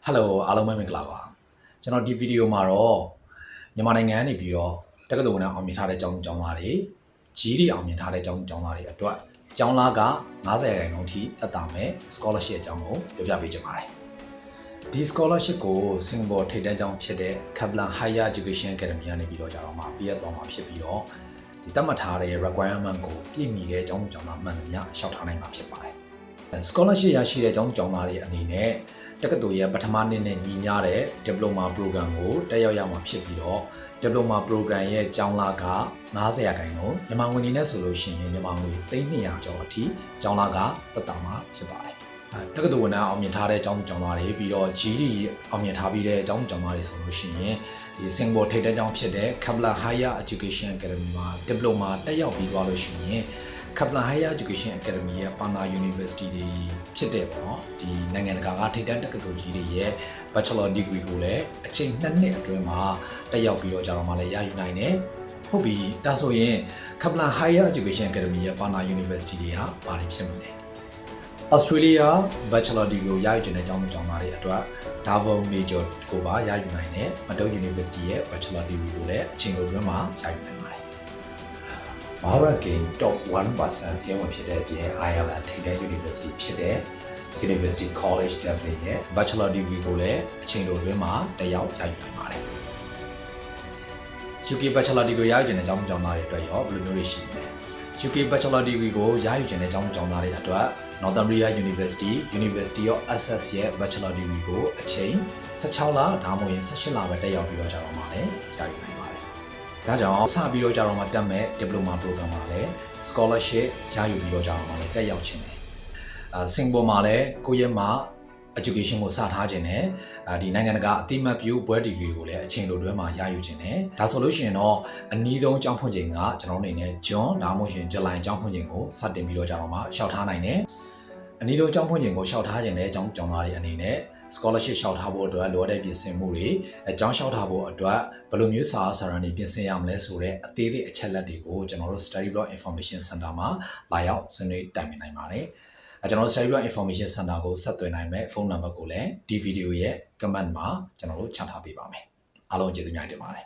Hello အားလုံးပဲမင်္ဂလာပါကျွန်တော်ဒီဗီဒီယိုမှာတော့မြန်မာနိုင်ငံကနေပြီးတော့တက္ကသိုလ်နဲ့အောင်မြင်ထားတဲ့ကျောင်းသားတွေကြီးတွေအောင်မြင်ထားတဲ့ကျောင်းသားတွေအတွက်ကျောင်းသားက90%အထိတက်တာမဲ့ scholarship အကြောင်းကိုပြောပြပေးချင်ပါတယ်ဒီ scholarship ကိုစင်ကာပူထိပ်တန်းကျောင်းဖြစ်တဲ့ Kaplan Higher Education Academy ကနေပြီးတော့ကြတော့မှပြည့်သွားမှာဖြစ်ပြီးတော့ဒီသတ်မှတ်ထားတဲ့ requirement ကိုပြည့်မီတဲ့ကျောင်းသားမှန်သမျှရှောက်ထားနိုင်မှာဖြစ်ပါတယ် scholarship ရရှိတဲ့ကျောင်းသားတွေအနေနဲ့တက္ကသိုလ်ရဲ့ပထမနှစ်နဲ့ညီမျှတဲ့ diploma program ကိုတက်ရောက်ရမှာဖြစ်ပြီးတော့ diploma program ရဲ့ကျောင်းသားက90%မြန်မာငွေနဲ့ဆိုလို့ရှိရင်မြန်မာငွေ300ကျော်အထိကျောင်းသားကတက်တာမှာဖြစ်ပါတယ်တက္ကသိုလ်ဝန်ထမ်းအောင်မြင်ထားတဲ့ကျောင်းသားတွေပြီးတော့ GD အောင်မြင်ထားပြီးတဲ့ကျောင်းသားတွေဆိုလို့ရှိရင်ဒီစင်ကာပူထိပ်တန်းကျောင်းဖြစ်တဲ့ Kaplan Higher Education Academy မှာ diploma တက်ရောက်ပြီးသွားလို့ရှိရင် Kaplan Higher Education Academy ရဲ့ Partner University တွေဖြစ်တဲ့ပေါ့ဒီနိုင်ငံတကာကထိပ်တန်းတက္ကသိုလ်ကြီးတွေရဲ့ Bachelor Degree ကိုလည်းအချိန်2နှစ်အတွင်းမှာတက်ရောက်ပြီးတော့ကြတော့မှလည်းရယူနိုင်တယ်ဟုတ်ပြီဒါဆိုရင် Kaplan Higher Education Academy ရဲ့ Partner University တွေဟာဘာတွေဖြစ်မလဲ Australia Bachelor Degree ကိုရယူတဲ့ကျောင်းသားတွေအတွက် Davao Major ကိုပါရယူနိုင်တယ်Madoc University ရဲ့ Bachelor Degree ကိုလည်းအချိန်အတွင်းမှာရယူနိုင်ပါတယ်Maharagin top 1% ဆင်းဝင်ဖြစ်တဲ့အပြင် Ireland ထိပ်တန်း University ဖြစ်တဲ့ University College Dublin ရဲ့ Bachelor Degree ကိုလည်းအချိန်တိုအတွင်းမှာတက်ရောက်ရယူနိုင်ပါတယ်။ UK Bachelor Degree ရယူတဲ့ကျောင်းသားတွေအတွက်ရောဘယ်လိုမျိုးတွေရှိမလဲ UK Bachelor Degree ကိုရယူတဲ့ကျောင်းသားတွေအတွက် Northumbria University of Essex ရဲ့ Bachelor Degree ကိုအချိန်16လဒါမှမဟုတ်18လပဲတက်ရောက်ပြီးတော့ကြတော့မှလည်းရယူနိုင်ပါတယ်။ဒါကြောင့်စပြီးတော့ကြတော့မှတက်မဲ့ Diploma Program မှာလည်း Scholarship ရယူပြီးတော့ကြတော့မှလည်းတက်ရောက်ခြင်းတယ်။စင်ကာပူမှာလည်းကိုယ့်ရဲ့မှာ education ကိုစထားခြင်းနဲ့ဒီနိုင်ငံတကာအသိမှတ်ပြုဘွဲ့ဒီဂရီကိုလည်းအချိန်တိုတွဲမှာရယူခြင်းနဲ့ဒါဆိုလို့ရှိရင်တော့အနည်းဆုံးကျောင်းဖွင့်ချိန်ကကျွန်တော်အနေနဲ့ဂျွန်ဒါမှမဟုတ်ရင်ဇူလိုင်ကျောင်းဖွင့်ချိန်ကိုစတင်ပြီးတော့ကြတော့မှရှောက်ထားနိုင်တယ်အနည်းဆုံးကျောင်းဖွင့်ချိန်ကိုရှောက်ထားခြင်းနဲ့ကျောင်းသားတွေအနေနဲ့ scholarship ရှောက်ထားဖို့အတွက်လိုအပ်တဲ့ပြင်ဆင်မှုတွေအကြောင်းရှောက်ထားဖို့အတွက်ဘယ်လိုမျိုးစာအရန်တွေပြင်ဆင်ရမလဲဆိုတဲ့အသေးစိတ်အချက်လက်တွေကိုကျွန်တော်တို့ Study Block Information Center မှာလာရောက်ဆွေးနွေးတိုင်ပင်နိုင်ပါတယ်ကျွန်တော်တို့ Study Block Information Center ကိုဆက်သွယ်နိုင်မဲ့ဖုန်းနံပါတ်ကိုလည်းဒီဗီဒီယိုရဲ့ comment မှာကျွန်တော်တို့ချထားပေးပါမယ်အားလုံးကျေးဇူးများတင်ပါတယ်